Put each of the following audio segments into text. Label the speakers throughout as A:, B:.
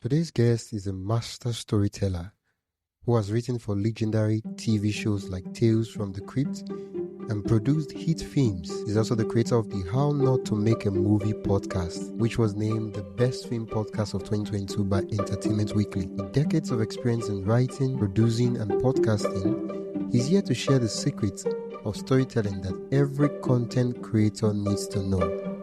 A: Today's guest is a master storyteller who has written for legendary TV shows like Tales from the Crypt and produced hit films. He's also the creator of the How Not to Make a Movie podcast, which was named the best film podcast of 2022 by Entertainment Weekly. With decades of experience in writing, producing, and podcasting, he's here to share the secrets of storytelling that every content creator needs to know.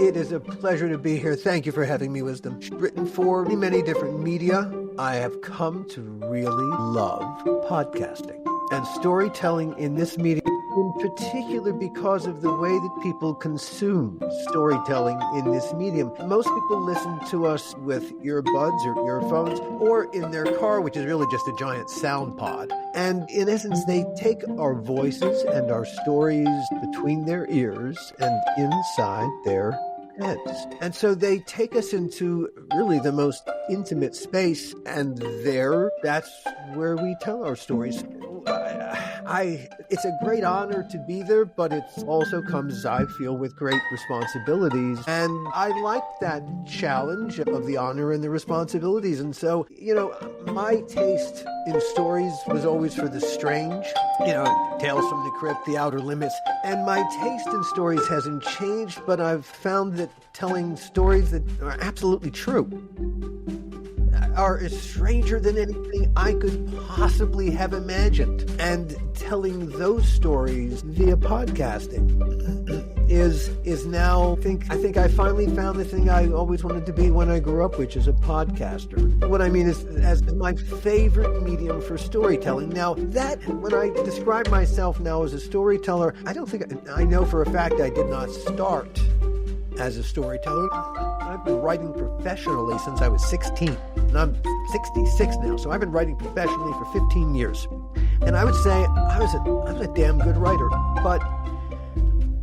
B: It is a pleasure to be here. Thank you for having me, Wisdom. Written for many different media, I have come to really love podcasting and storytelling in this medium, in particular because of the way that people consume storytelling in this medium. Most people listen to us with earbuds or earphones or in their car, which is really just a giant sound pod. And in essence, they take our voices and our stories between their ears and inside their heads. And so they take us into really the most intimate space, and that's where we tell our stories. It's a great honor to be there, but it also comes, I feel, with great responsibilities. And I like that challenge of the honor and the responsibilities. And so, my taste in stories was always for the strange, Tales from the Crypt, The Outer Limits. And my taste in stories hasn't changed, but I've found that telling stories that are absolutely true are stranger than anything I could possibly have imagined. And telling those stories via podcasting is now, I think I finally found the thing I always wanted to be when I grew up, which is a podcaster. What I mean is as my favorite medium for storytelling. Now, that when I describe myself now as a storyteller, I know for a fact I did not start as a storyteller. I've been writing professionally since I was 16, and I'm 66 now, so I've been writing professionally for 15 years. And I would say I was a damn good writer, but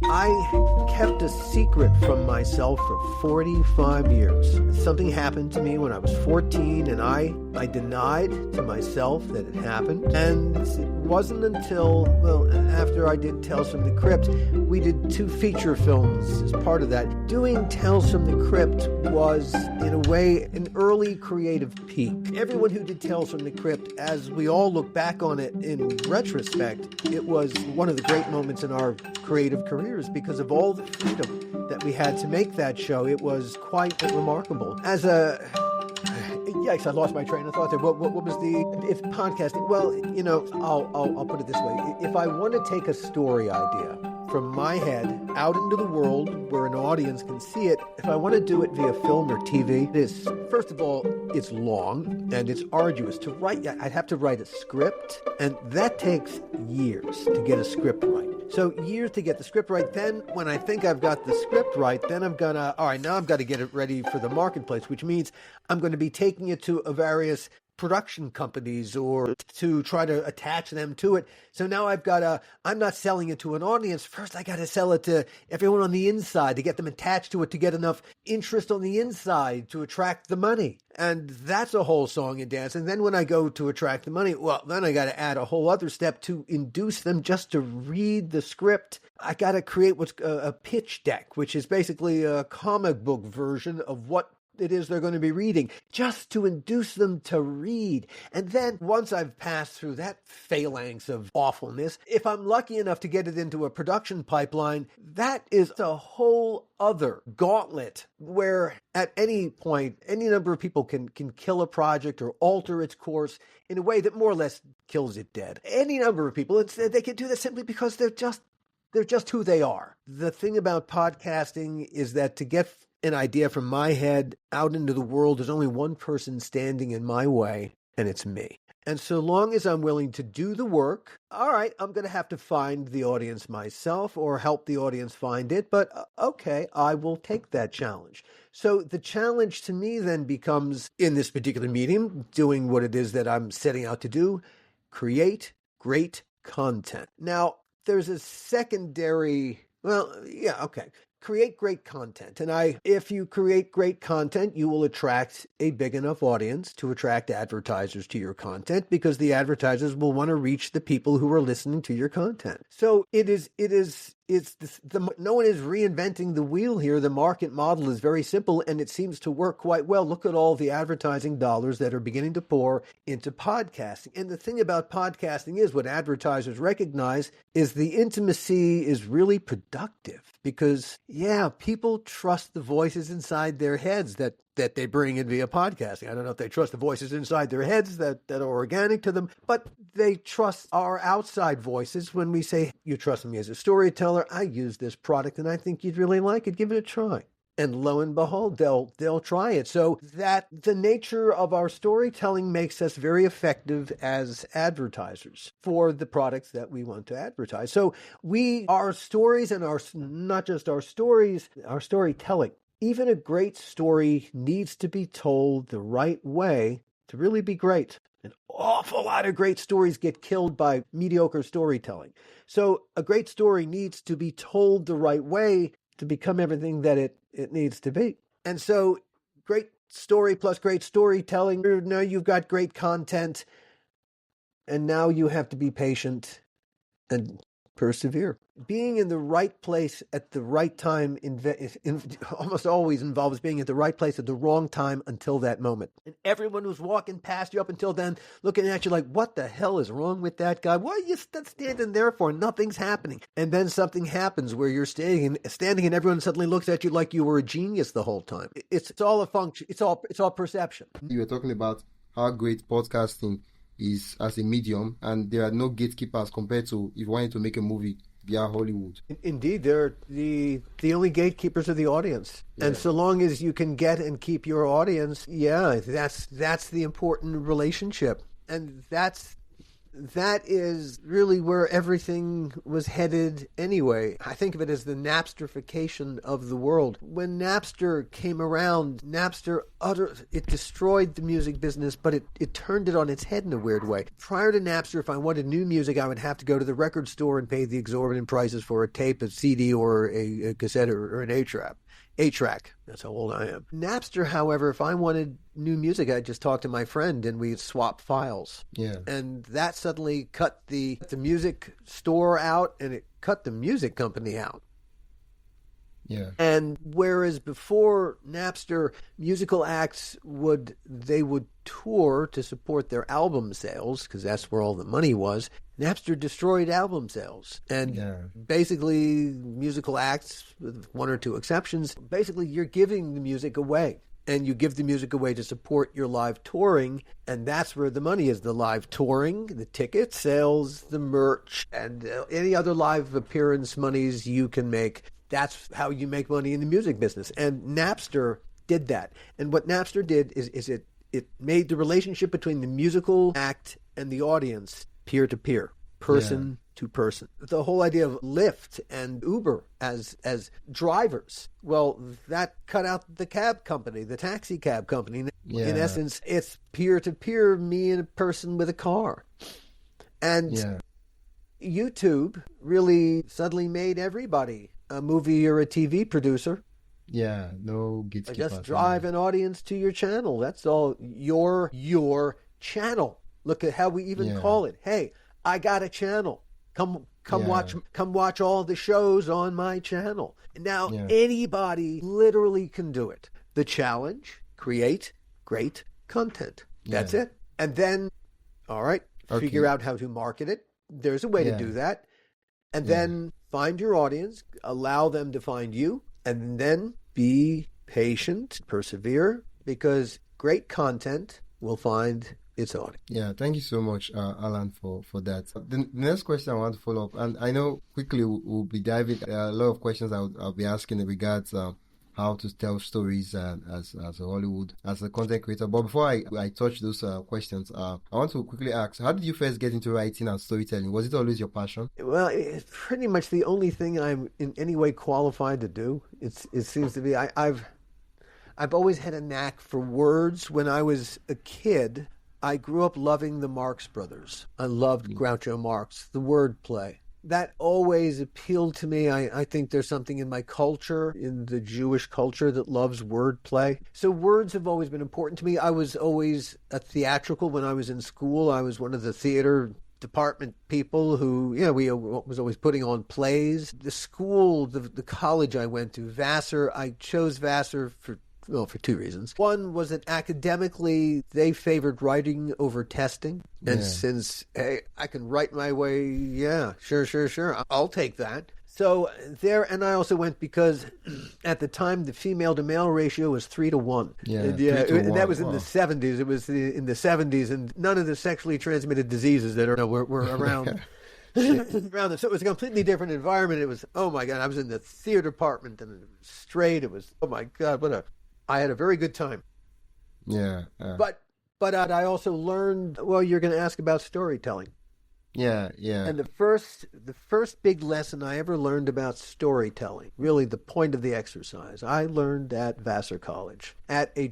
B: I kept a secret from myself for 45 years. Something happened to me when I was 14, and I denied to myself that it happened. And it wasn't until, after I did Tales from the Crypt, we did 2 feature films as part of that. Doing Tales from the Crypt was, in a way, an early creative peak. Everyone who did Tales from the Crypt, as we all look back on it in retrospect, it was one of the great moments in our creative careers because of all the freedom that we had to make that show. It was quite remarkable. Yikes, I lost my train of thought there. What was if podcasting? Well, I'll put it this way. If I want to take a story idea from my head out into the world where an audience can see it, if I want to do it via film or TV, first of all, it's long and it's arduous to write. I'd have to write a script, and that takes years to get a script right. So years to get the script right. Then when I think I've got the script right, then I've got to get it ready for the marketplace, which means I'm going to be taking it to various production companies or to try to attach them to it. So now I'm not selling it to an audience. First, I got to sell it to everyone on the inside to get them attached to it, to get enough interest on the inside to attract the money. And that's a whole song and dance. And then when I go to attract the money, then I got to add a whole other step to induce them just to read the script. I got to create what's a pitch deck, which is basically a comic book version of what it is they're going to be reading, just to induce them to read. And then once I've passed through that phalanx of awfulness, if I'm lucky enough to get it into a production pipeline, that is a whole other gauntlet where at any point, any number of people can kill a project or alter its course in a way that more or less kills it dead. Any number of people, they can do that simply because they're just who they are. The thing about podcasting is that to get an idea from my head out into the world, there's only one person standing in my way, and it's me. And so long as I'm willing to do the work, all right, I'm going to have to find the audience myself or help the audience find it. But okay, I will take that challenge. So the challenge to me then becomes, in this particular medium, doing what it is that I'm setting out to do, create great content. Now, there's a secondary, create great content. And if you create great content, you will attract a big enough audience to attract advertisers to your content, because the advertisers will want to reach the people who are listening to your content. So it is no one is reinventing the wheel here. The market model is very simple, and it seems to work quite well. Look at all the advertising dollars that are beginning to pour into podcasting. And the thing about podcasting is what advertisers recognize is the intimacy is really productive because, people trust the voices inside their heads that they bring in via podcasting. I don't know if they trust the voices inside their heads that are organic to them, but they trust our outside voices when we say, you trust me as a storyteller, I use this product and I think you'd really like it, give it a try. And lo and behold, they'll try it. So that the nature of our storytelling makes us very effective as advertisers for the products that we want to advertise. So our stories and not just our stories, our storytelling. Even a great story needs to be told the right way to really be great. An awful lot of great stories get killed by mediocre storytelling. So a great story needs to be told the right way to become everything that it needs to be. And so great story plus great storytelling, now you've got great content, and now you have to be patient and persevere. Being in the right place at the right time almost always involves being at the right place at the wrong time until that moment. And everyone who's walking past you up until then, looking at you like, what the hell is wrong with that guy? What are you standing there for? Nothing's happening. And then something happens where you're standing and everyone suddenly looks at you like you were a genius the whole time. It's all a function. It's all perception.
A: You were talking about how great podcasting is as a medium, and there are no gatekeepers compared to if you wanted to make a movie via Hollywood.
B: Indeed, they're the only gatekeepers of the audience. Yeah. And so long as you can get and keep your audience, that's the important relationship. And that is really where everything was headed anyway. I think of it as the Napsterification of the world. When Napster came around, it destroyed the music business, but it turned it on its head in a weird way. Prior to Napster, if I wanted new music, I would have to go to the record store and pay the exorbitant prices for a tape, a CD, or a cassette, or an 8-track. That's how old I am. Napster, however, if I wanted new music, I'd just talk to my friend and we'd swap files.
A: Yeah.
B: And that suddenly cut the music store out, and it cut the music company out.
A: Yeah.
B: And whereas before Napster, musical acts would tour to support their album sales, because that's where all the money was, Napster destroyed album sales. And basically musical acts, with one or two exceptions, basically you're giving the music away. And you give the music away to support your live touring, and that's where the money is. The live touring, the ticket sales, the merch, and any other live appearance monies you can make. That's how you make money in the music business. And Napster did that. And what Napster did is it made the relationship between the musical act and the audience peer-to-peer, person to person. The whole idea of Lyft and Uber as drivers, well, that cut out the cab company, the taxi cab company. Yeah. In essence, it's peer-to-peer, me and a person with a car. And YouTube really suddenly made everybody a movie or a TV producer.
A: Yeah, no gatekeepers.
B: Just drive an audience to your channel. That's all. Your channel. Look at how we even call it. Hey, I got a channel. Come watch all the shows on my channel. Now anybody literally can do it. The challenge: create great content. That's it. And then, all right, figure out how to market it. There's a way to do that. And then find your audience, allow them to find you, and then be patient, persevere, because great content will find its audience.
A: Yeah, thank you so much, Alan, for that. The next question I want to follow up, and I know quickly we'll be diving a lot of questions I'll be asking in regards how to tell stories as a Hollywood, as a content creator. But before I touch those questions, I want to quickly ask, how did you first get into writing and storytelling? Was it always your passion?
B: Well, it's pretty much the only thing I'm in any way qualified to do. It seems to be. I've always had a knack for words. When I was a kid, I grew up loving the Marx Brothers. I loved Groucho Marx, the wordplay. That always appealed to me. I think there's something in my culture, in the Jewish culture, that loves wordplay. So words have always been important to me. I was always a theatrical when I was in school. I was one of the theater department people who, we was always putting on plays. The school, the college I went to, Vassar, I chose Vassar for two reasons. One was that academically, they favored writing over testing. And since, hey, I can write my way, sure, I'll take that. So there, and I also went because at the time, the female to male ratio was 3-1. And that was in the 70s. It was in the 70s, and none of the sexually transmitted diseases that were around. around them. So it was a completely different environment. It was, oh my God, I was in the theater department and it was straight. It was, oh my God, I had a very good time.
A: Yeah.
B: But I also learned, well, you're going to ask about storytelling.
A: Yeah.
B: And the first big lesson I ever learned about storytelling, really the point of the exercise, I learned at Vassar College at a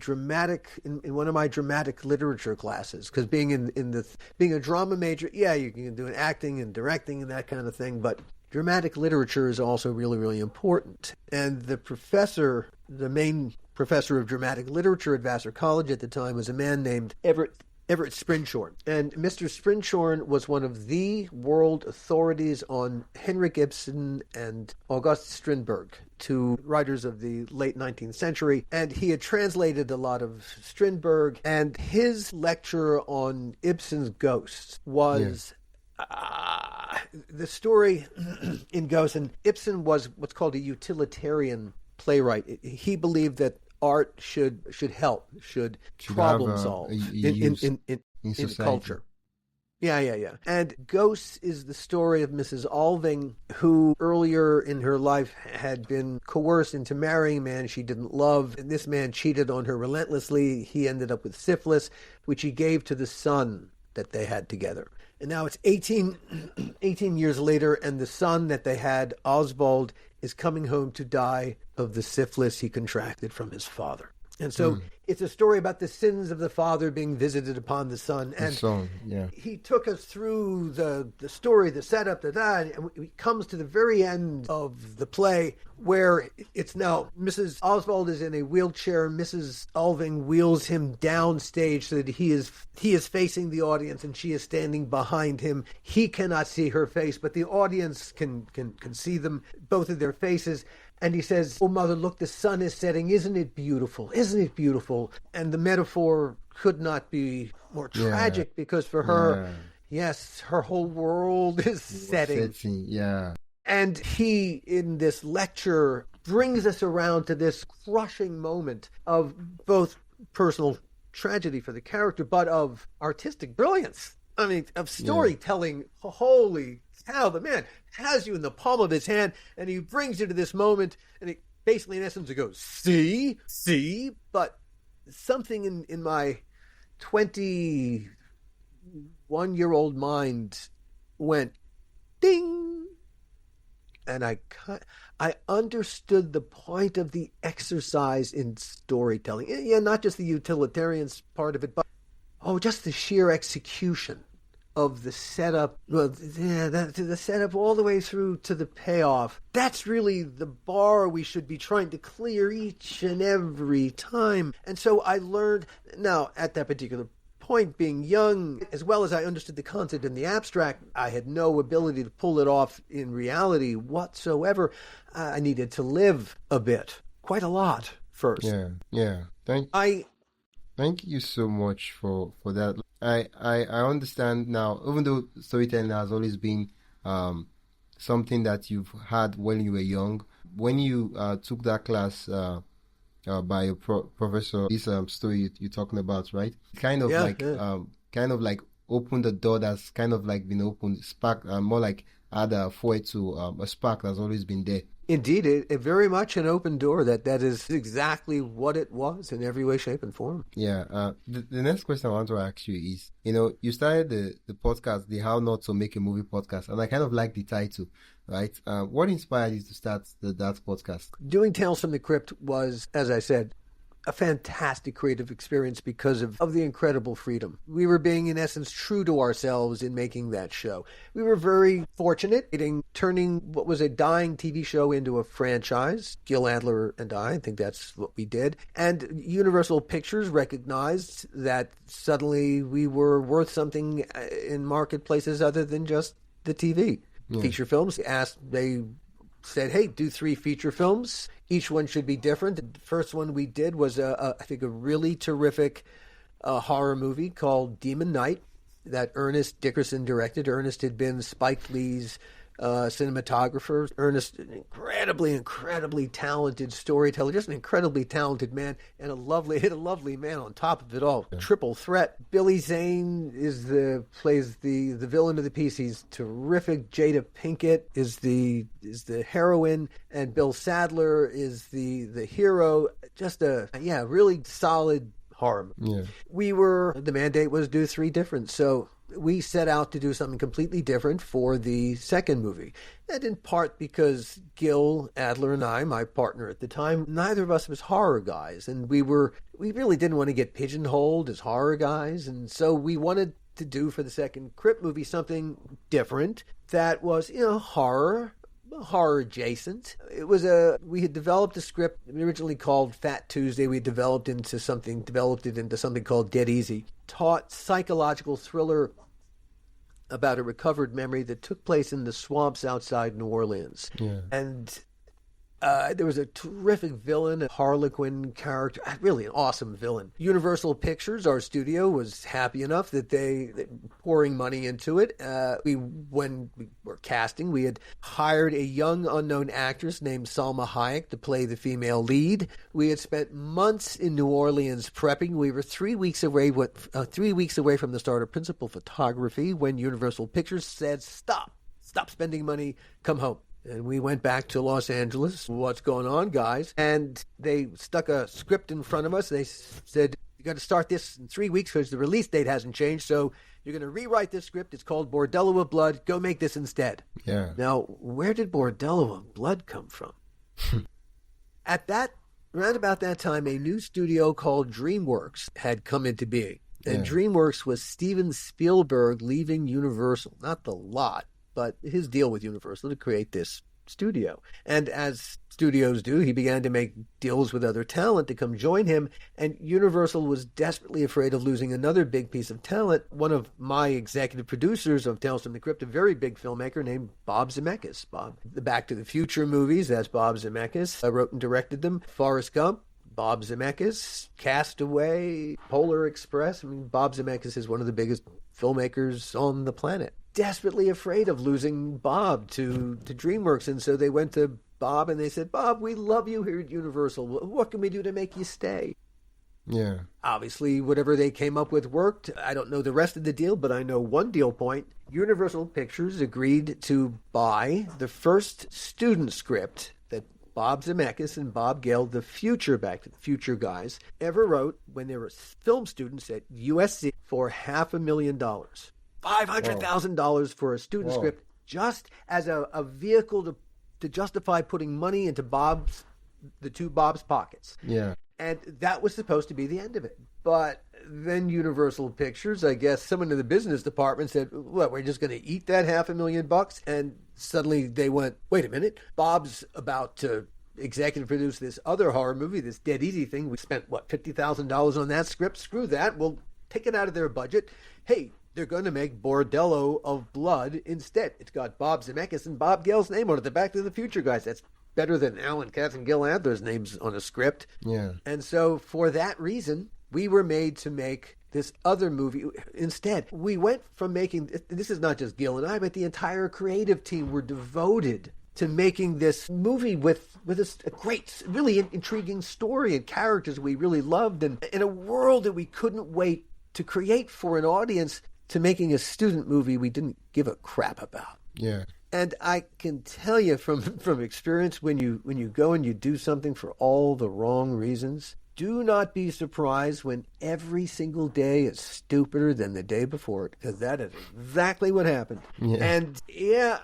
B: in one of my dramatic literature classes. Because being a drama major, you can do an acting and directing and that kind of thing, but dramatic literature is also really, really important. And the main professor of dramatic literature at Vassar College at the time was a man named Everett Sprinchorn. And Mr. Sprinchorn was one of the world authorities on Henrik Ibsen and August Strindberg, two writers of the late 19th century. And he had translated a lot of Strindberg. And his lecture on Ibsen's Ghosts was... the story in Ghosts, and Ibsen was what's called a utilitarian playwright. He believed that art should help, should problem solve in culture. Yeah. And Ghosts is the story of Mrs. Alving, who earlier in her life had been coerced into marrying a man she didn't love. And this man cheated on her relentlessly. He ended up with syphilis, which he gave to the son that they had together. And now it's 18 years later, and the son that they had, Oswald, is coming home to die of the syphilis he contracted from his father. And so it's a story about the sins of the father being visited upon the son. And he took us through the story, the setup, and he comes to the very end of the play where it's now Mrs. Oswald is in a wheelchair. Mrs. Alving wheels him downstage so that he is facing the audience and she is standing behind him. He cannot see her face, but the audience can see them, both of their faces. And he says, "Oh, mother, look, the sun is setting. Isn't it beautiful? Isn't it beautiful?" And the metaphor could not be more tragic because for her, yes, her whole world is setting. And he, in this lecture, brings us around to this crushing moment of both personal tragedy for the character, but of artistic brilliance. I mean, of storytelling. Holy cow, the man has you in the palm of his hand, and he brings you to this moment, and he basically, in essence, he goes, see, but something in my 21-year-old mind went ding, and I understood the point of the exercise in storytelling. Yeah, not just the utilitarian part of it, but just the sheer execution of the setup, the setup all the way through to the payoff. That's really the bar we should be trying to clear each and every time. And so I learned, now at that particular point, being young, as well as I understood the concept in the abstract, I had no ability to pull it off in reality whatsoever. I needed to live a bit, quite a lot first.
A: Yeah. Thank you so much for that. I understand now, even though storytelling has always been something that you've had when you were young. When you took that class by your professor, this story you're talking about, right? Kind of like opened the door that's kind of like been opened, spark, more like add a foil to a spark that's always been there.
B: Indeed, it very much an open door. That is exactly what it was in every way, shape, and form.
A: Yeah. The next question I want to ask you is, you started the podcast, the How Not to Make a Movie podcast, and I kind of like the title, right? What inspired you to start that podcast?
B: Doing Tales from the Crypt was, as I said, a fantastic creative experience because of the incredible freedom. We were being, in essence, true to ourselves in making that show. We were very fortunate in turning what was a dying TV show into a franchise. Gil Adler and I think that's what we did. And Universal Pictures recognized that suddenly we were worth something in marketplaces other than just the TV. Feature films. They said, hey, do 3 feature films. Each one should be different. The first one we did was, I think, a really terrific horror movie called Demon Knight that Ernest Dickerson directed. Ernest had been Spike Lee's cinematographer. Ernest, an incredibly talented storyteller, just an incredibly talented man, and a lovely man on top of it all. Yeah. Triple threat. Billy Zane plays the villain of the piece. He's terrific. Jada Pinkett is the heroine, and Bill Sadler is the hero. Just a really solid horror. Yeah. The mandate was do 3 different. So we set out to do something completely different for the second movie. And in part because Gil Adler and I, my partner at the time, neither of us was horror guys. And we really didn't want to get pigeonholed as horror guys. And so we wanted to do for the second Crypt movie something different that was, horror adjacent. We had developed a script originally called Fat Tuesday. We developed it into something called Dead Easy. Taut psychological thriller about a recovered memory that took place in the swamps outside New Orleans. Yeah. And there was a terrific villain, a Harlequin character, really an awesome villain. Universal Pictures, our studio, was happy enough that they pouring money into it. When we were casting, we had hired a young unknown actress named Salma Hayek to play the female lead. We had spent months in New Orleans prepping. We were 3 weeks away from the start of principal photography when Universal Pictures said, "Stop spending money, come home." And we went back to Los Angeles. What's going on, guys? And they stuck a script in front of us. They said, you got to start this in 3 weeks because the release date hasn't changed. So you're going to rewrite this script. It's called Bordello of Blood. Go make this instead. Yeah. Now, where did Bordello of Blood come from? Around about that time, a new studio called DreamWorks had come into being. And DreamWorks was Steven Spielberg leaving Universal. Not the lot, but his deal with Universal to create this studio. And as studios do, he began to make deals with other talent to come join him, and Universal was desperately afraid of losing another big piece of talent. One of my executive producers of Tales from the Crypt, a very big filmmaker named Bob Zemeckis. The Back to the Future movies, that's Bob Zemeckis. I wrote and directed them. Forrest Gump, Bob Zemeckis. Castaway, Polar Express. Bob Zemeckis is one of the biggest filmmakers on the planet. Desperately afraid of losing Bob to DreamWorks, and so they went to Bob and they said, "Bob, we love you here at Universal. What can we do to make you stay?" Yeah. Obviously, whatever they came up with worked. I don't know the rest of the deal, but I know one deal point. Universal Pictures agreed to buy the first student script that Bob Zemeckis and Bob Gale, the future Back to the Future guys, ever wrote when they were film students at USC for $500,000. $500,000 for a student script, just as a vehicle to justify putting money into the two Bob's pockets. Yeah. And that was supposed to be the end of it. But then Universal Pictures, I guess someone in the business department said, "What, we're just going to eat that $500,000?" And suddenly they went, "Wait a minute, Bob's about to executive produce this other horror movie, this Dead Easy thing. We spent, $50,000 on that script? Screw that. We'll take it out of their budget. Hey, they're going to make Bordello of Blood instead. It's got Bob Zemeckis and Bob Gale's name on it, the Back to the Future guys. That's better than Alan Katz and Gil Adler's names on a script." Yeah. And so for that reason, we were made to make this other movie instead. We went from making, this is not just Gil and I, but the entire creative team were devoted to making this movie with a great, really intriguing story and characters we really loved, and in a world that we couldn't wait to create for an audience, to making a student movie we didn't give a crap about. Yeah. And I can tell you from experience, when you go and you do something for all the wrong reasons, do not be surprised when every single day is stupider than the day before it, because that is exactly what happened.
A: Yeah.
B: And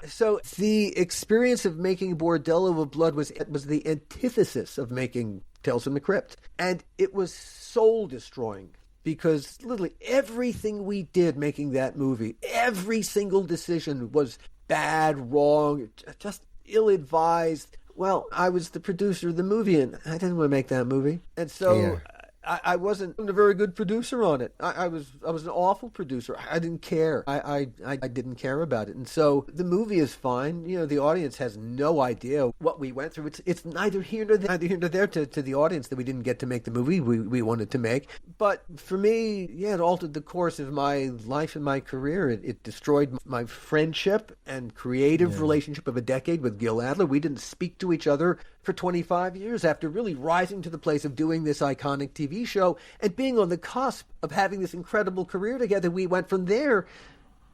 B: so the experience of making Bordello of Blood was the antithesis of making Tales from the Crypt. And it was soul destroying, because literally everything we did making that movie, every single decision was bad, wrong, just ill-advised. Well, I was the producer of the movie, and I didn't want to make that movie. And so I wasn't a very good producer on it. I was an awful producer. I didn't care. I didn't care about it. And so the movie is fine. You know, the audience has no idea what we went through. It's neither here nor there to the audience that we didn't get to make the movie we wanted to make. But for me, it altered the course of my life and my career. It destroyed my friendship and creative relationship of a decade with Gil Adler. We didn't speak to each other for 25 years after really rising to the place of doing this iconic TV show and being on the cusp of having this incredible career together. We went from there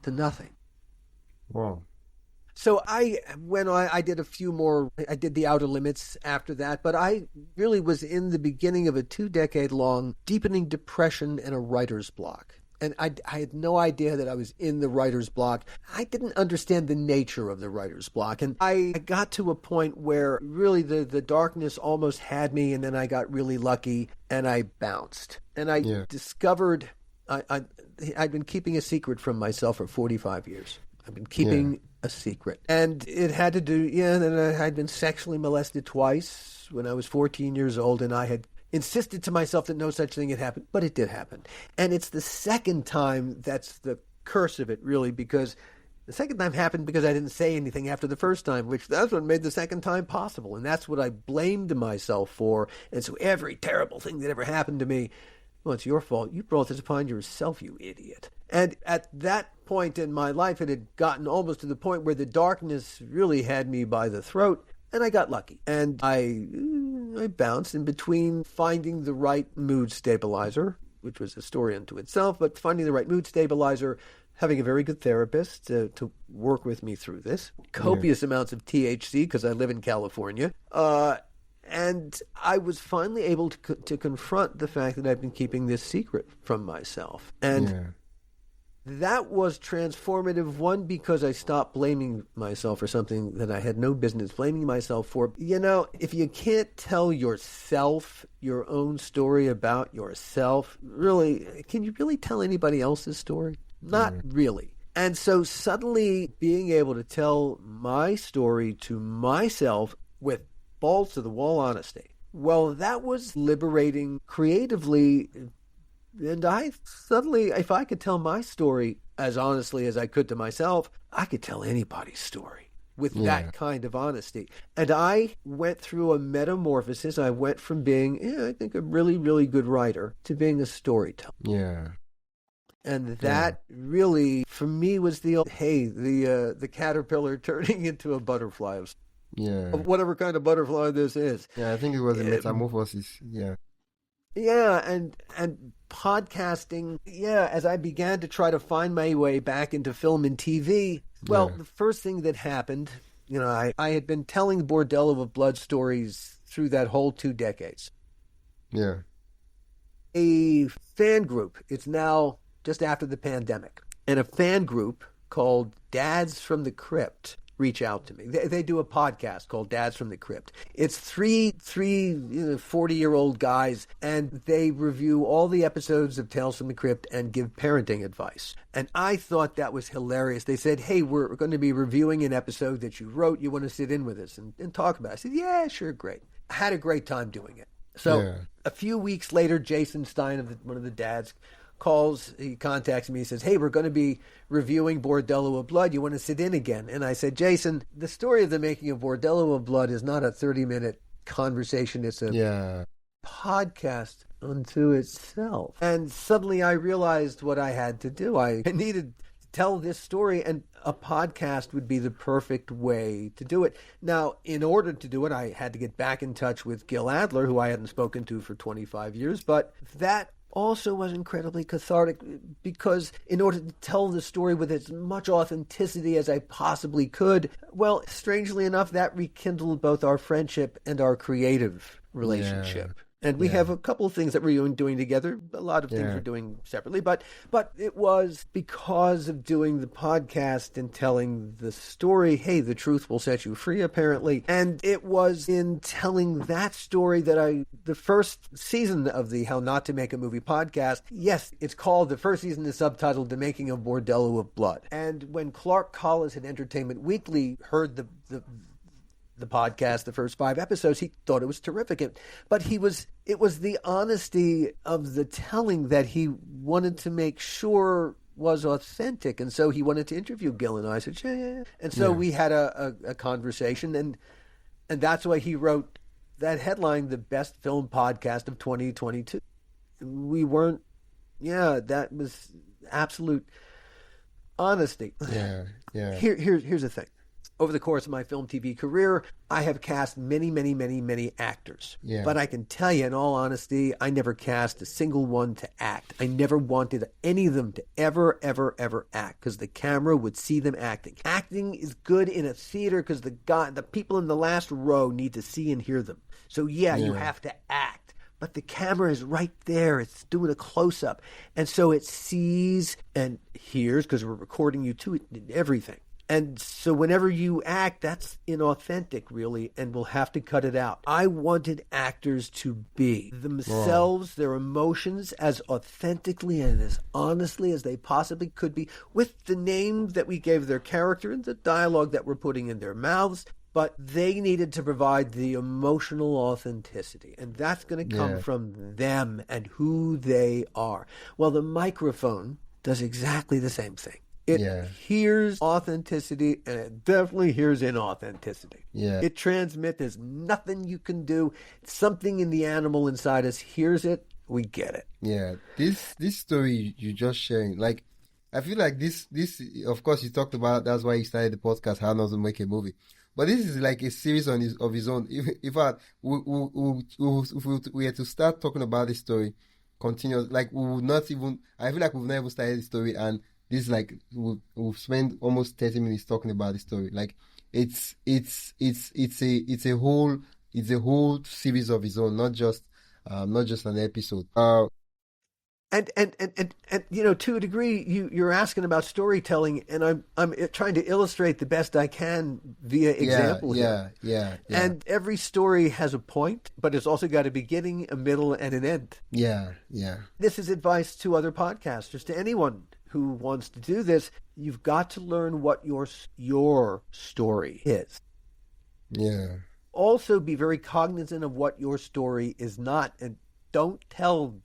B: to nothing.
A: Wow.
B: So I did a few more. I did The Outer Limits after that, but I really was in the beginning of a 2-decade-long deepening depression and a writer's block. And I had no idea that I was in the writer's block. I didn't understand the nature of the writer's block. And I got to a point where really the darkness almost had me, and then I got really lucky and I bounced. And I discovered I'd been keeping a secret from myself for 45 years. I've been keeping a secret. And it had to do, that I'd been sexually molested twice when I was 14 years old, and I had insisted to myself that no such thing had happened, but it did happen. And it's the second time that's the curse of it, really, because the second time happened because I didn't say anything after the first time, which that's what made the second time possible. And that's what I blamed myself for. And so every terrible thing that ever happened to me, well, it's your fault. You brought this upon yourself, you idiot. And at that point in my life, it had gotten almost to the point where the darkness really had me by the throat. And I got lucky. And I bounced in between finding the right mood stabilizer, which was a story unto itself, but finding the right mood stabilizer, having a very good therapist to work with me through this, copious amounts of THC because I live in California. And I was finally able to confront the fact that I've been keeping this secret from myself. And that was transformative, one, because I stopped blaming myself for something that I had no business blaming myself for. You know, if you can't tell yourself your own story about yourself, really, can you really tell anybody else's story? Not really. And so suddenly being able to tell my story to myself with balls to the wall honesty, well, that was liberating creatively. And I suddenly, if I could tell my story as honestly as I could to myself, I could tell anybody's story with that kind of honesty. And I went through a metamorphosis. I went from being, I think, a really, really good writer to being a storyteller.
A: Yeah.
B: And that really, for me, was the caterpillar turning into a butterfly of whatever kind of butterfly this is.
A: Yeah, I think it was a metamorphosis.
B: Yeah, and podcasting, as I began to try to find my way back into film and TV, well, the first thing that happened, I had been telling Bordello of Blood stories through that whole 2 decades.
A: Yeah.
B: A fan group, it's now just after the pandemic, and a fan group called Dads from the Crypt reach out to me. They do a podcast called Dads from the Crypt. It's three 40-year-old guys, and they review all the episodes of Tales from the Crypt and give parenting advice. And I thought that was hilarious. They said, hey, we're going to be reviewing an episode that you wrote. You want to sit in with us and talk about it? I said, yeah, sure, great. I had a great time doing it. So a few weeks later, Jason Stein, one of the dads, he contacts me, he says, hey, we're going to be reviewing Bordello of Blood. You want to sit in again? And I said, Jason, the story of the making of Bordello of Blood is not a 30-minute conversation. It's a podcast unto itself. And suddenly I realized what I had to do. I needed to tell this story, and a podcast would be the perfect way to do it. Now, in order to do it, I had to get back in touch with Gil Adler, who I hadn't spoken to for 25 years, but that also was incredibly cathartic, because in order to tell the story with as much authenticity as I possibly could, well, strangely enough, that rekindled both our friendship and our creative relationship. And we have a couple of things that we're doing together. A lot of things we're doing separately. But it was because of doing the podcast and telling the story, hey, the truth will set you free, apparently. And it was in telling that story that the first season of the How Not to Make a Movie podcast, yes, it's called, the first season is subtitled The Making of Bordello of Blood. And when Clark Collis at Entertainment Weekly heard the podcast, the first 5 episodes, he thought it was terrific. But it was the honesty of the telling that he wanted to make sure was authentic. And so he wanted to interview Gil, and I said, yeah. And so we had a conversation, and that's why he wrote that headline, The Best Film Podcast of 2022. We weren't, that was absolute honesty.
A: Yeah.
B: Here's the thing. Over the course of my film TV career, I have cast many, many, many, many actors.
A: Yeah.
B: But I can tell you, in all honesty, I never cast a single one to act. I never wanted any of them to ever, ever, ever act, because the camera would see them acting. Acting is good in a theater because the people in the last row need to see and hear them. So you have to act. But the camera is right there. It's doing a close-up. And so it sees and hears, because we're recording you too, everything. And so whenever you act, that's inauthentic, really, and we'll have to cut it out. I wanted actors to be themselves, their emotions, as authentically and as honestly as they possibly could be, with the name that we gave their character and the dialogue that we're putting in their mouths. But they needed to provide the emotional authenticity, and that's going to come from them and who they are. Well, the microphone does exactly the same thing. It hears authenticity, and it definitely hears inauthenticity.
A: Yeah.
B: It transmits. There's nothing you can do. Something in the animal inside us hears it. We get it.
A: Yeah. This story you just sharing, like, I feel like this, of course, you talked about, that's why you started the podcast, How Not to Make a Movie. But this is like a series of his own. In fact, if we were to start talking about this story continuous, like, we would not even, I feel like we've never started the story, and this is like we'll spend almost 30 minutes talking about the story. Like, it's a whole series of its own, not just an episode.
B: And to a degree, you're asking about storytelling, and I'm trying to illustrate the best I can via example here.
A: Yeah.
B: And every story has a point, but it's also got a beginning, a middle, and an end.
A: Yeah.
B: This is advice to other podcasters, to anyone who wants to do this. You've got to learn what your story is.
A: Yeah.
B: Also, be very cognizant of what your story is not, and don't tell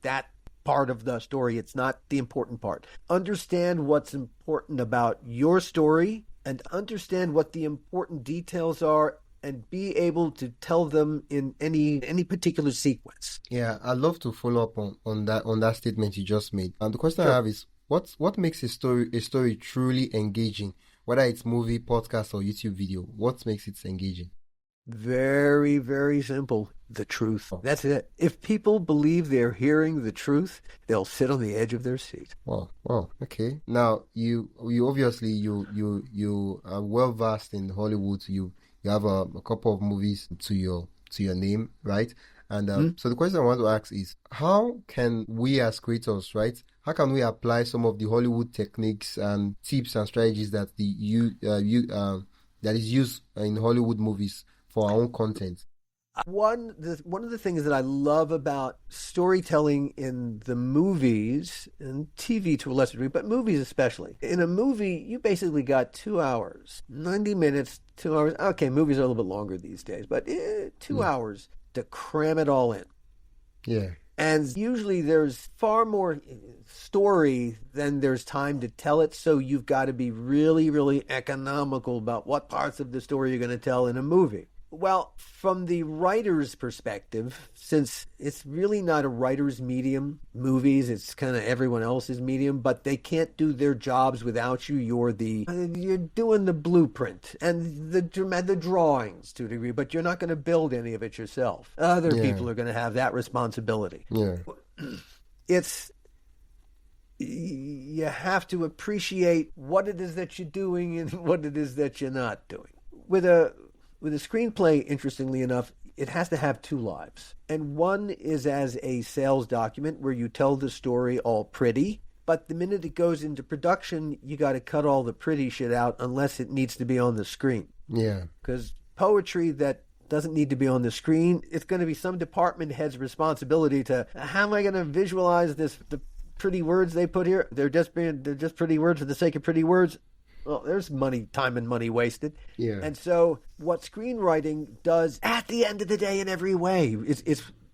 B: that part of the story. It's not the important part. Understand what's important about your story, and understand what the important details are, and be able to tell them in any particular sequence.
A: Yeah, I'd love to follow up on that statement you just made. And the question I have is, what makes a story truly engaging? Whether it's movie, podcast, or YouTube video, what makes it engaging?
B: Very, very simple. The truth. That's it. If people believe they're hearing the truth, they'll sit on the edge of their seat.
A: Wow. Okay. Now, you obviously you are well versed in Hollywood. You have a couple of movies to your name, right? And so the question I want to ask is, how can we as creators, right? How can we apply some of the Hollywood techniques and tips and strategies that that is used in Hollywood movies for our own content?
B: One of the things that I love about storytelling in the movies, and TV to a lesser degree, but movies especially. In a movie, you basically got 2 hours, 90 minutes, 2 hours. Okay, movies are a little bit longer these days, but 2 hours to cram it all in.
A: Yeah.
B: And usually there's far more story than there's time to tell it, so you've got to be really, really economical about what parts of the story you're going to tell in a movie. Well, from the writer's perspective, since it's really not a writer's medium, movies, it's kind of everyone else's medium, but they can't do their jobs without you. You're doing the blueprint and the drawings to a degree, but you're not going to build any of it yourself. Other people are going to have that responsibility.
A: Yeah.
B: You have to appreciate what it is that you're doing and what it is that you're not doing. With a screenplay, interestingly enough, it has to have two lives. And one is as a sales document where you tell the story all pretty, but the minute it goes into production, you got to cut all the pretty shit out unless it needs to be on the screen.
A: Yeah.
B: Because poetry that doesn't need to be on the screen, it's going to be some department head's responsibility to, how am I going to visualize the pretty words they put here? They're just pretty words for the sake of pretty words. Well, there's time and money wasted.
A: Yeah.
B: And so what screenwriting does at the end of the day in every way is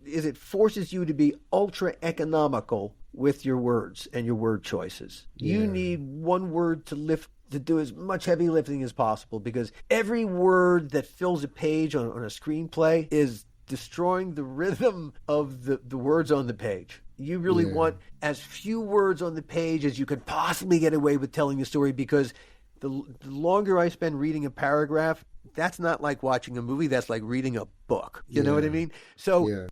B: it forces you to be ultra economical with your words and your word choices.
A: Yeah.
B: You need one word to do as much heavy lifting as possible, because every word that fills a page on a screenplay is destroying the rhythm of the words on the page. You really want as few words on the page as you could possibly get away with telling the story, because the longer I spend reading a paragraph, that's not like watching a movie, that's like reading a book. You know what I mean? So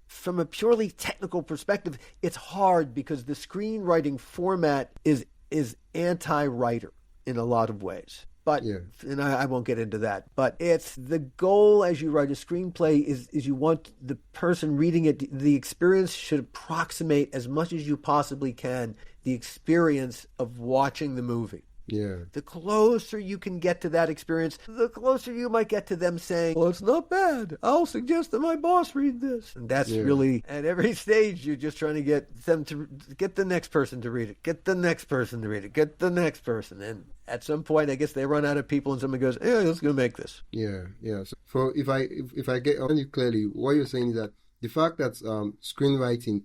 B: from a purely technical perspective, it's hard because the screenwriting format is anti-writer in a lot of ways. But, and I won't get into that, but it's the goal as you write a screenplay is you want the person reading it, the experience should approximate as much as you possibly can the experience of watching the movie.
A: Yeah.
B: The closer you can get to that experience, the closer you might get to them saying, well, it's not bad. I'll suggest that my boss read this. And that's really, at every stage, you're just trying to get them to get the next person to read it, get the next person to read it, get the next person. And at some point, I guess they run out of people and someone goes, yeah, let's go make this.
A: Yeah, yeah. So if I get on you clearly, what you're saying is that the fact that screenwriting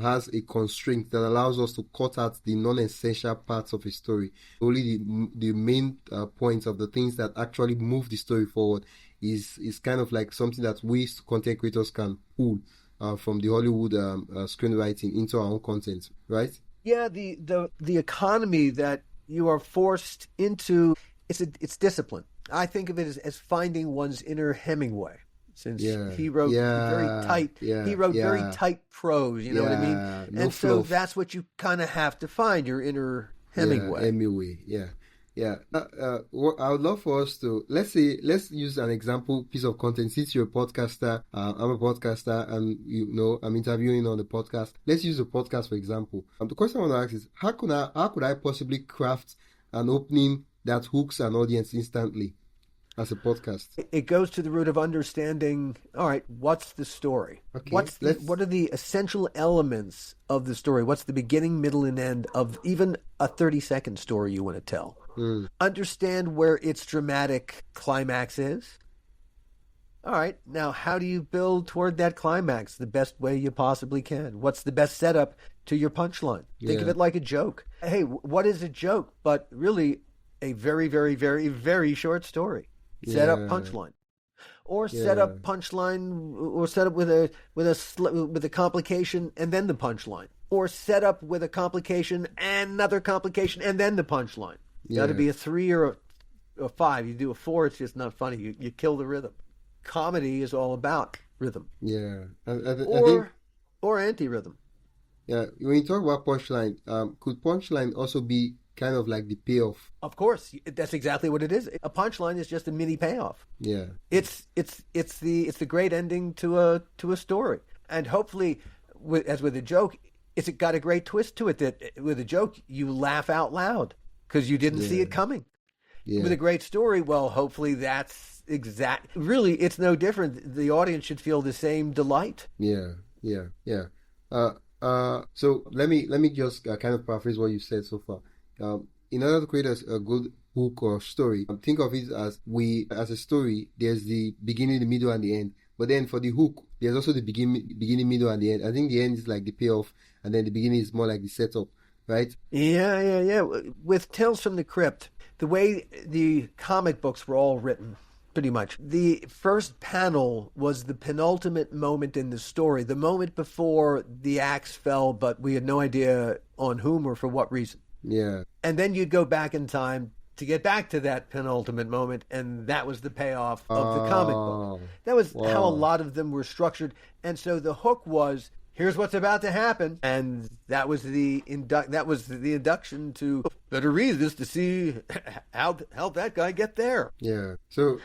A: has a constraint that allows us to cut out the non-essential parts of a story. Only the main points of the things that actually move the story forward is kind of like something that we content creators can pull from the Hollywood screenwriting into our own content, right?
B: Yeah, the economy that you are forced into, it's discipline. I think of it as finding one's inner Hemingway. Since he wrote very tight prose, you know what I mean?
A: No
B: and so that's what you kind of have to find, your inner Hemingway.
A: Hemingway, yeah. I would love for us to, let's use an example piece of content. Since you're a podcaster, I'm a podcaster, and I'm interviewing on the podcast. Let's use a podcast for example. The question I want to ask is, how could I possibly craft an opening that hooks an audience instantly as a podcast?
B: It goes to the root of understanding, all right, what's the story?
A: Okay,
B: what are the essential elements of the story? What's the beginning, middle, and end of even a 30-second story you want to tell? Understand where its dramatic climax is. All right, now how do you build toward that climax the best way you possibly can? What's the best setup to your punchline? Think of it like a joke. Hey, what is a joke but really a very, very, very, very short story? Set up punchline, or set up punchline, or set up with a complication and then the punchline, or set up with a complication and another complication and then the punchline. Got to be a 3 or a 5. You do a 4, it's just not funny. You kill the rhythm. Comedy is all about rhythm.
A: Yeah,
B: or anti-rhythm.
A: Yeah, when you talk about punchline, could punchline also be kind of like the payoff?
B: Of course, that's exactly what it is. A punchline is just a mini payoff.
A: Yeah,
B: it's the great ending to a story, and hopefully, as with a joke, it's got a great twist to it. That with a joke you laugh out loud because you didn't see it coming. Yeah. With a great story, well, hopefully that's exact. Really, it's no different. The audience should feel the same delight.
A: Yeah. So let me just kind of paraphrase what you said so far. In order to create a good hook or story, think of it as a story. There's the beginning, the middle, and the end. But then for the hook, there's also the beginning, middle, and the end. I think the end is like the payoff, and then the beginning is more like the setup, right?
B: Yeah. With Tales from the Crypt, the way the comic books were all written, pretty much, the first panel was the penultimate moment in the story, the moment before the axe fell, but we had no idea on whom or for what reason.
A: Yeah.
B: And then you'd go back in time to get back to that penultimate moment, and that was the payoff of the comic book. That was how a lot of them were structured. And so the hook was, here's what's about to happen, and that was the induction to Better read this to see how that guy get there.
A: Yeah. So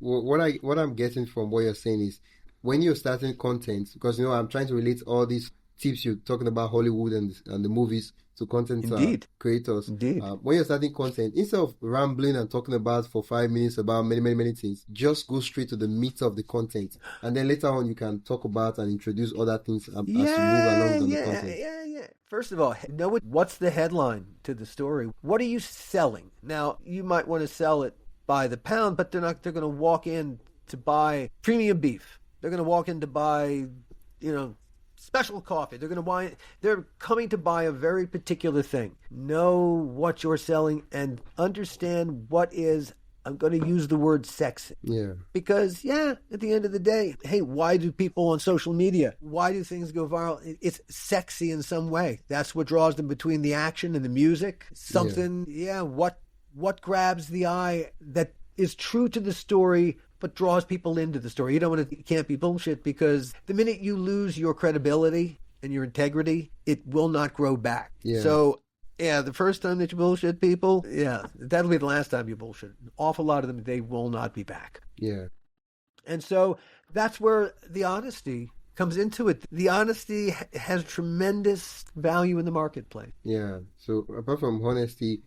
A: what I'm getting from what you're saying is when you're starting content, because I'm trying to relate all these tips you're talking about Hollywood and the movies to content creators.
B: Indeed.
A: When you're starting content, instead of rambling and talking about for 5 minutes about many things, just go straight to the meat of the content, and then later on you can talk about and introduce other things as you move along on the content.
B: Yeah. First of all, know what's the headline to the story. What are you selling? Now, you might want to sell it by the pound, but they're going to walk in to buy premium beef. They're going to walk in to buy, special coffee. They're coming to buy a very particular thing. Know what you're selling and understand what is, I'm going to use the word sexy.
A: Yeah.
B: Because, at the end of the day, hey, why do people on social media, why do things go viral? It's sexy in some way. That's what draws them between the action and the music. Something, what grabs the eye that is true to the story but draws people into the story. You can't be bullshit, because the minute you lose your credibility and your integrity, it will not grow back.
A: Yeah.
B: So, the first time that you bullshit people, that'll be the last time you bullshit. An awful lot of them, they will not be back.
A: Yeah.
B: And so that's where the honesty comes into it. The honesty has tremendous value in the marketplace.
A: Yeah. So apart from honesty,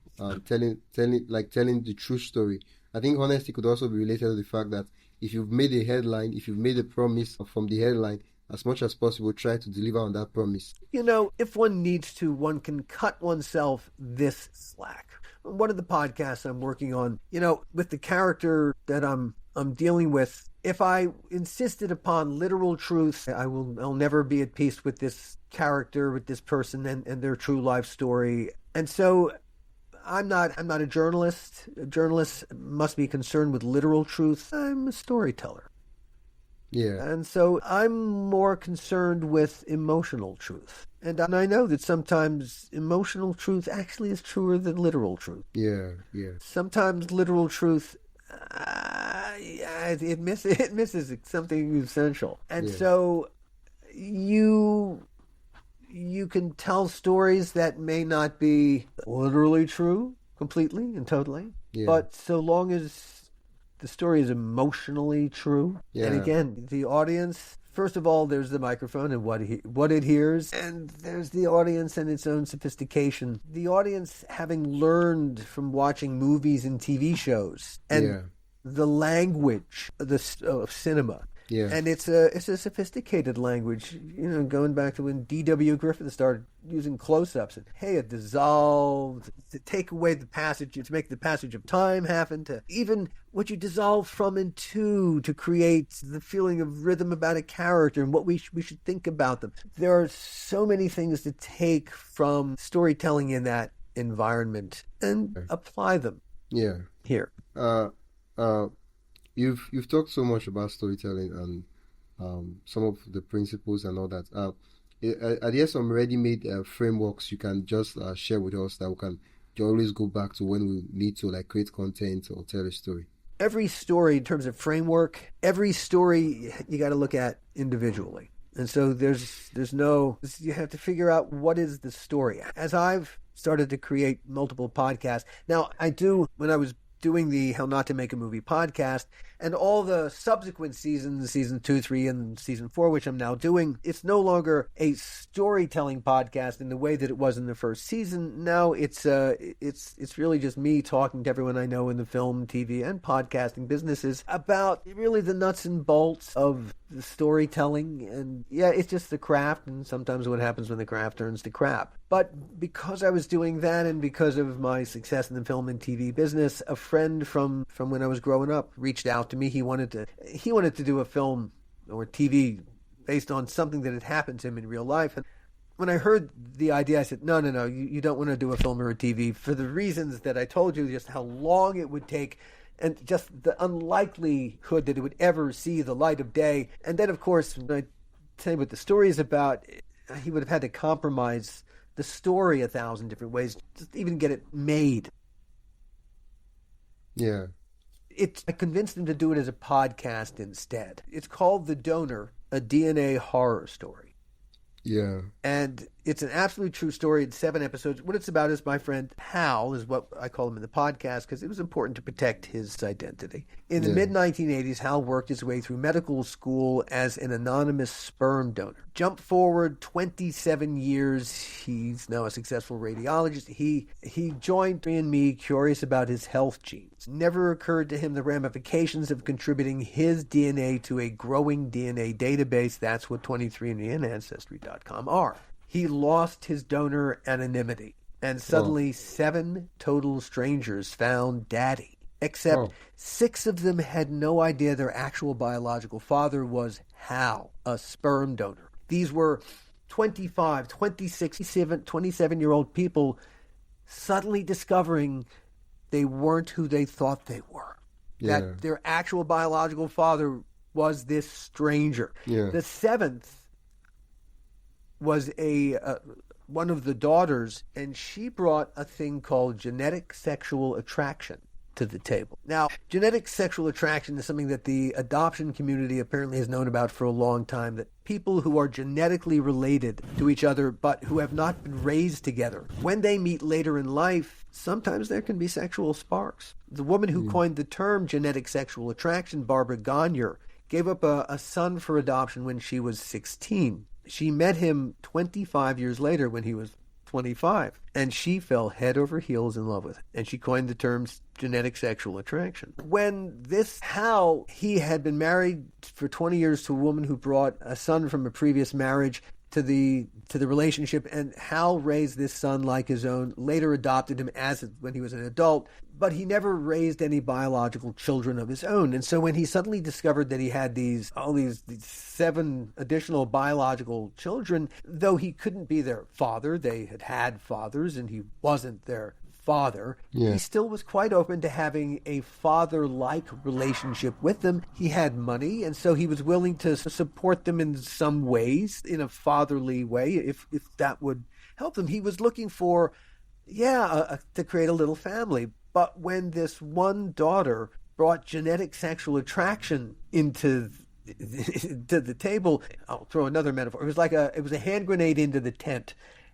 A: telling the true story, I think honesty could also be related to the fact that if you've made a headline, if you've made a promise from the headline, as much as possible, try to deliver on that promise.
B: If one needs to, one can cut oneself this slack. One of the podcasts I'm working on, with the character that I'm dealing with, if I insisted upon literal truth, I'll never be at peace with this character, with this person and their true life story. And so I'm not a journalist. A journalist must be concerned with literal truth. I'm a storyteller.
A: Yeah.
B: And so I'm more concerned with emotional truth. And I know that sometimes emotional truth actually is truer than literal truth.
A: Yeah.
B: Sometimes literal truth, it misses something essential. And so you can tell stories that may not be literally true completely and totally, but so long as the story is emotionally true.
A: Yeah.
B: And again, the audience, first of all, there's the microphone and what it hears, and there's the audience and its own sophistication. The audience, having learned from watching movies and TV shows and the language of cinema.
A: Yeah.
B: And it's a sophisticated language, going back to when D.W. Griffith started using close-ups. And, hey, it dissolved, to take away the passage, to make the passage of time happen, to even what you dissolve from and to create the feeling of rhythm about a character and what we should think about them. There are so many things to take from storytelling in that environment and apply them here.
A: You've talked so much about storytelling and some of the principles and all that. Are there some ready-made frameworks you can just share with us that we can always go back to when we need to create content or tell a story?
B: Every story, in terms of framework, every story you got to look at individually. And so there's no, you have to figure out what is the story. As I've started to create multiple podcasts, now when I was doing the How Not to Make a Movie podcast and all the subsequent seasons, season 2, 3, and season 4, which I'm now doing, it's no longer a storytelling podcast in the way that it was in the first season. Now it's really just me talking to everyone I know in the film, TV, and podcasting businesses about really the nuts and bolts of the storytelling. And it's just the craft, and sometimes what happens when the craft turns to crap. But because I was doing that, and because of my success in the film and TV business, a friend from when I was growing up reached out to me. He wanted to do a film or TV based on something that had happened to him in real life. And when I heard the idea, I said, no, you don't want to do a film or a TV for the reasons that I told you, just how long it would take and just the unlikelihood that it would ever see the light of day. And then, of course, when I tell you what the story is about, he would have had to compromise the story 1,000 different ways just to even get it made.
A: Yeah.
B: I convinced him to do it as a podcast instead. It's called The Donor, a DNA horror story.
A: Yeah.
B: And It's an absolute true story. It's 7 episodes. What it's about is my friend Hal, is what I call him in the podcast, because it was important to protect his identity. In the mid-1980s, Hal worked his way through medical school as an anonymous sperm donor. Jump forward 27 years, he's now a successful radiologist. He joined me and me curious about his health genes. Never occurred to him the ramifications of contributing his DNA to a growing DNA database. That's what 23andMe and Ancestry.com are. He lost his donor anonymity, and suddenly 7 total strangers found Daddy, except 6 of them had no idea their actual biological father was Hal, a sperm donor. These were 25, 26, 27-year-old people suddenly discovering they weren't who they thought they were.
A: Yeah.
B: That their actual biological father was this stranger.
A: Yeah.
B: The 7th was one of the daughters, and she brought a thing called genetic sexual attraction to the table. Now, genetic sexual attraction is something that the adoption community apparently has known about for a long time, that people who are genetically related to each other but who have not been raised together, when they meet later in life, sometimes there can be sexual sparks. The woman who coined the term genetic sexual attraction, Barbara Gagne, gave up a son for adoption when she was 16. She met him 25 years later when he was 25, and she fell head over heels in love with him. And she coined the term genetic sexual attraction. When Hal, he had been married for 20 years to a woman who brought a son from a previous marriage to the relationship, and Hal raised this son like his own, later adopted him when he was an adult, but he never raised any biological children of his own. And so when he suddenly discovered that he had all these 7 additional biological children, though he couldn't be their father, they had fathers and he wasn't their father, he still was quite open to having a father-like relationship with them. He had money, and so he was willing to support them in some ways, in a fatherly way, if that would help them. He was looking for, to create a little family. But when this one daughter brought genetic sexual attraction into to the table, I'll throw another metaphor. It was a hand grenade into the tent.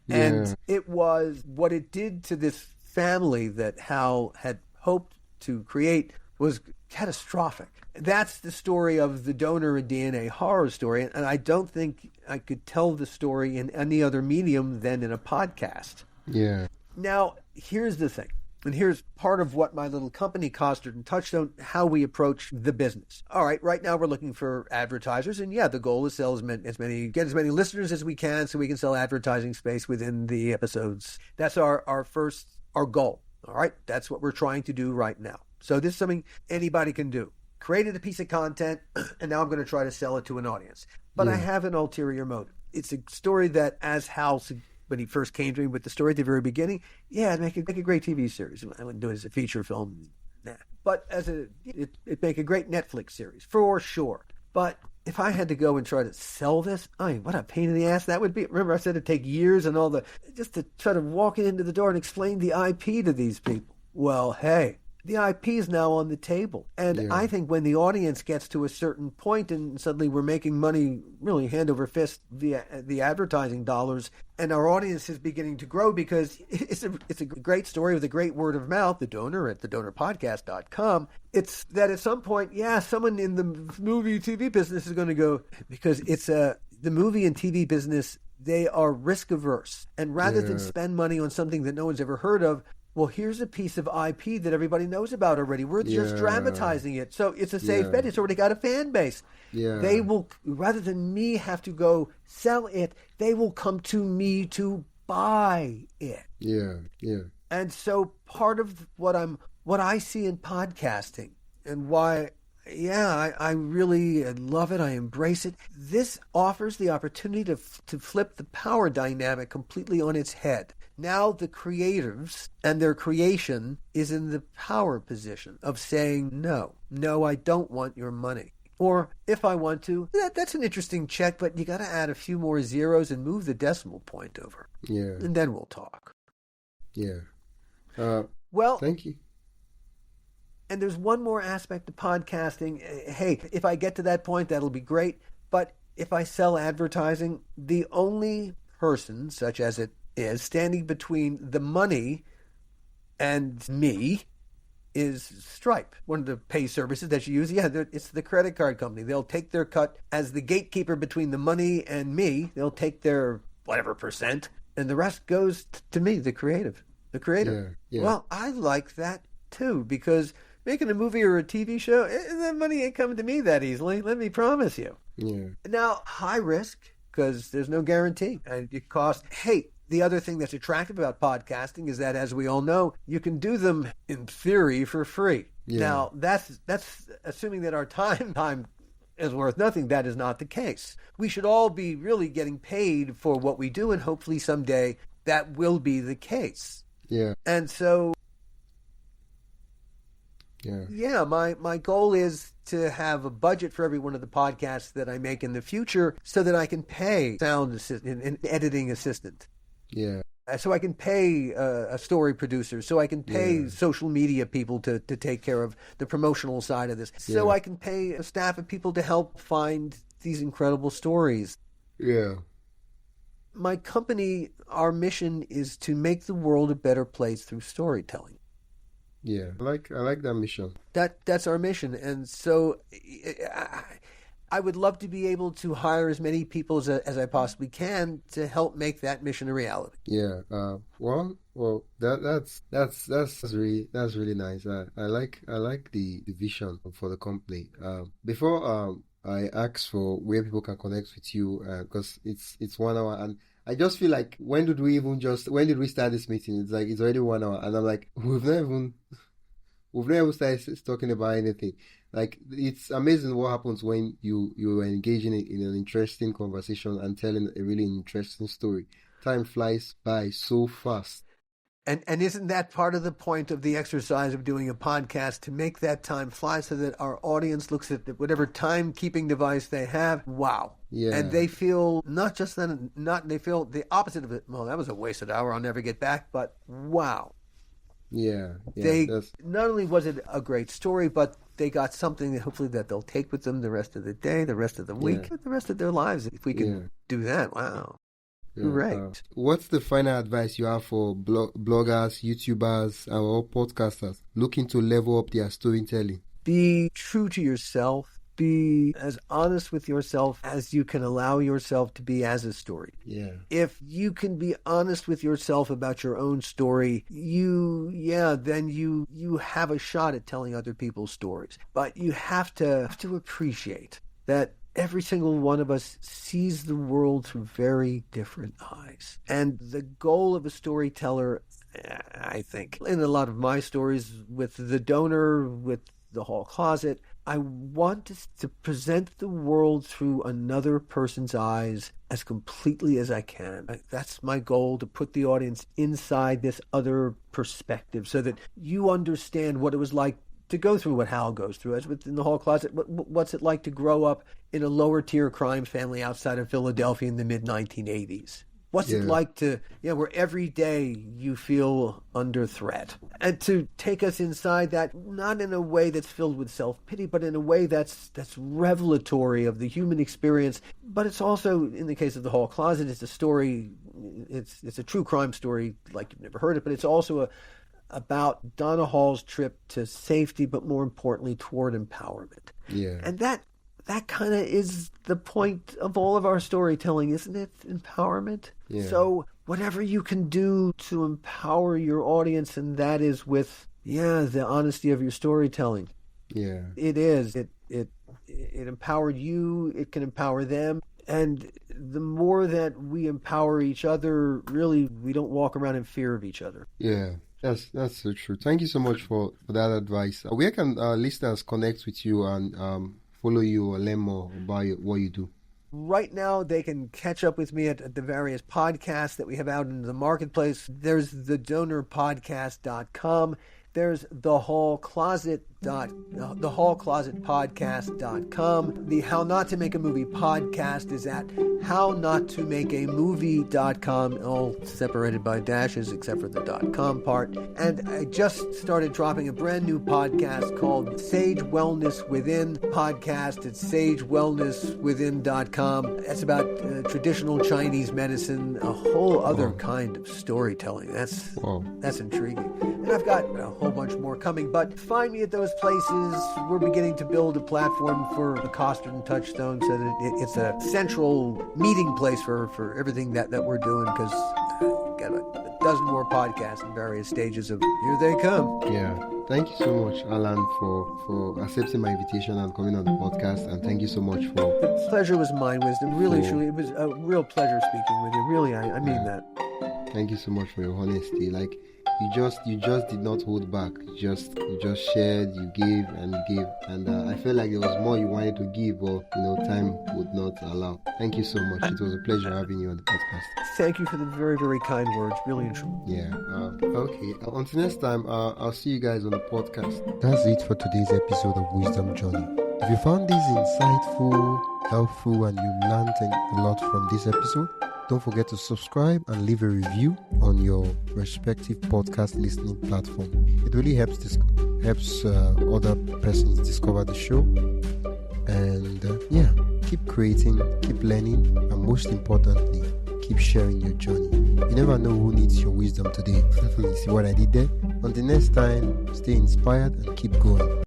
B: And it was what it did to this family that Hal had hoped to create was catastrophic. That's the story of the donor and DNA horror story, and I don't think I could tell the story in any other medium than in a podcast.
A: Yeah.
B: Now, here's the thing, and here's part of what my little company, Costard and Touchstone, how we approach the business. All right, right now we're looking for advertisers, and the goal is sell get as many listeners as we can so we can sell advertising space within the episodes. That's our goal. All right, that's what we're trying to do right now. So this is something anybody can do. Created a piece of content, and now I'm going to try to sell it to an audience. But I have an ulterior motive. It's a story that, as Hal, when he first came to me with the story at the very beginning, it'd make a great TV series. I wouldn't do it as a feature film, but it'd make a great Netflix series, for sure. But if I had to go and try to sell this, what a pain in the ass that would be. Remember, I said it'd take years and just to try to walk it into the door and explain the IP to these people. Well, hey, the IP is now on the table. And I think when the audience gets to a certain point and suddenly we're making money really hand over fist via the advertising dollars, and our audience is beginning to grow because it's a great story with a great word of mouth, the donor at thedonorpodcast.com. It's that at some point, someone in the movie TV business is going to go, because the movie and TV business, they are risk averse. And rather than spend money on something that no one's ever heard of, well, here's a piece of IP that everybody knows about already. We're just dramatizing it. So it's a safe bet. It's already got a fan base. Yeah. They will, rather than me have to go sell it, they will come to me to buy it.
A: Yeah, yeah.
B: And so part of what I see in podcasting and why, I really love it. I embrace it. This offers the opportunity to flip the power dynamic completely on its head. Now the creatives and their creation is in the power position of saying, no, I don't want your money. Or if I want to, that's an interesting check, but you got to add a few more zeros and move the decimal point over.
A: Yeah.
B: And then we'll talk.
A: Yeah.
B: Well,
A: thank you.
B: And there's one more aspect of podcasting. Hey, if I get to that point, that'll be great. But if I sell advertising, the only person, such as it is, standing between the money and me is Stripe, one of the pay services that you use. Yeah, it's the credit card company. They'll take their cut as the gatekeeper between the money and me. They'll take their whatever percent, and the rest goes to me, the creator.
A: Yeah.
B: Well, I like that too, because making a movie or a TV show, that money ain't coming to me that easily, let me promise you.
A: Yeah.
B: Now, high risk, because there's no guarantee. And it costs, hey, the other thing that's attractive about podcasting is that, as we all know, you can do them in theory for free.
A: Yeah.
B: Now, that's assuming that our time is worth nothing. That is not the case. We should all be really getting paid for what we do, and hopefully someday that will be the case.
A: Yeah.
B: And so,
A: yeah,
B: my goal is to have a budget for every one of the podcasts that I make in the future, so that I can pay sound assistant and editing assistant.
A: Yeah.
B: So I can pay a story producer, so I can pay social media people to take care of the promotional side of this, so I can pay a staff of people to help find these incredible stories.
A: Yeah.
B: My company, our mission is to make the world a better place through storytelling.
A: Yeah. I like that mission.
B: That's our mission. And so I would love to be able to hire as many people as I possibly can to help make that mission a reality.
A: Yeah. Well, that's really nice. I like the vision for the company. Before I ask for where people can connect with you, because it's 1 hour, and I just feel like, when did we start this meeting? It's like, it's already 1 hour, and I'm like, we've never even started talking about anything. Like, it's amazing what happens when you are engaging in an interesting conversation and telling a really interesting story. Time flies by so fast.
B: And isn't that part of the point of the exercise of doing a podcast, to make that time fly, so that our audience looks at whatever timekeeping device they have, wow.
A: Yeah.
B: And they feel they feel the opposite of it. Well, that was a wasted hour, I'll never get back, but wow.
A: Yeah.
B: Not only was it a great story, but they got something that hopefully that they'll take with them the rest of the day, the rest of the week, the rest of their lives. If we can do that, wow. Correct.
A: What's the final advice you have for bloggers, YouTubers, and all podcasters looking to level up their storytelling?
B: Be true to yourself. Be as honest with yourself as you can allow yourself to be as a story.
A: Yeah.
B: If you can be honest with yourself about your own story, then you have a shot at telling other people's stories. But you have to appreciate that every single one of us sees the world through very different eyes. And the goal of a storyteller, I think, in a lot of my stories with The Donor, with The Hall Closet, I want to present the world through another person's eyes as completely as I can. That's my goal, to put the audience inside this other perspective, so that you understand what it was like to go through what Hal goes through, as within The Hall Closet. What's it like to grow up in a lower tier crime family outside of Philadelphia in the mid-1980s? What's it like to, where every day you feel under threat? And to take us inside that, not in a way that's filled with self-pity, but in a way that's revelatory of the human experience. But it's also, in the case of The Hall Closet, it's a story, it's a true crime story like you've never heard it, but it's also about Donna Hall's trip to safety, but more importantly, toward empowerment.
A: Yeah.
B: And that kind of is the point of all of our storytelling, isn't it? Empowerment.
A: Yeah.
B: So whatever you can do to empower your audience, and that is with, the honesty of your storytelling.
A: Yeah.
B: It is. It empowered you. It can empower them. And the more that we empower each other, really, we don't walk around in fear of each other.
A: Yeah. That's so true. Thank you so much for that advice. Where can listeners connect with you and follow you or learn more about what you do?
B: Right now, they can catch up with me at the various podcasts that we have out in the marketplace. There's thedonorpodcast.com, There's thehallclosetpodcast.com. The How Not to Make a Movie podcast is at hownottomakeamovie.com, all separated by dashes except for the .com part. And I just started dropping a brand new podcast called Sage Wellness Within podcast. It's sagewellnesswithin.com. That's about traditional Chinese medicine, a whole other kind of storytelling. That's intriguing. And I've got a whole bunch more coming, but find me at those places. We're beginning to build a platform for the Costard and Touchstone so that it's a central meeting place for everything that we're doing, because we've got a dozen more podcasts in various stages of here they come.
A: Yeah. Thank you so much, Alan, for accepting my invitation and coming on the podcast, and thank you so much for...
B: The pleasure was mine, Wisdom. Really, truly, it was a real pleasure speaking with you. Really, I mean that.
A: Thank you so much for your honesty. Like, you just did not hold back. You just shared, you gave, and I felt like there was more you wanted to give, but time would not allow. Thank you so much. It was a pleasure having you on the podcast.
B: Thank you for the very, very kind words. Really and truly.
A: Yeah. Okay. Until next time, I'll see you guys on the podcast. That's it for today's episode of Wisdom Journey. If you found this insightful, helpful, and you learned a lot from this episode, don't forget to subscribe and leave a review on your respective podcast listening platform. It really helps other persons discover the show. And keep creating, keep learning, and most importantly, keep sharing your journey. You never know who needs your wisdom today. You see what I did there? Until next time, stay inspired and keep going.